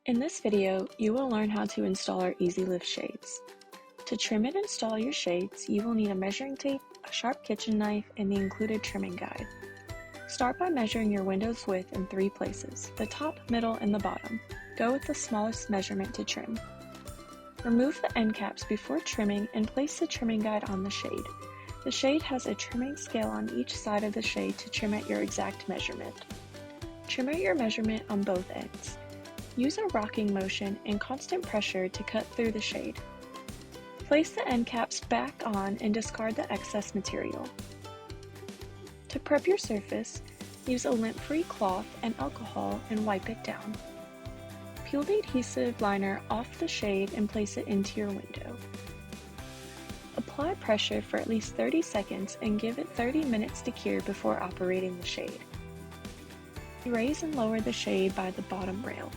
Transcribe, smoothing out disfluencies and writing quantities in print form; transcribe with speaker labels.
Speaker 1: In this video, you will learn how to install our Easy Lift shades. To trim and install your shades, you will need a measuring tape, a sharp kitchen knife, and the included trimming guide. Start by measuring your window's width in 3 places, the top, middle, and the bottom. Go with the smallest measurement to trim. Remove the end caps before trimming and place the trimming guide on the shade. The shade has a trimming scale on each side of the shade to trim at your exact measurement. Trim at your measurement on both ends. Use a rocking motion and constant pressure to cut through the shade. Place the end caps back on and discard the excess material. To prep your surface, use a lint-free cloth and alcohol and wipe it down. Peel the adhesive liner off the shade and place it into your window. Apply pressure for at least 30 seconds and give it 30 minutes to cure before operating the shade. Raise and lower the shade by the bottom rail.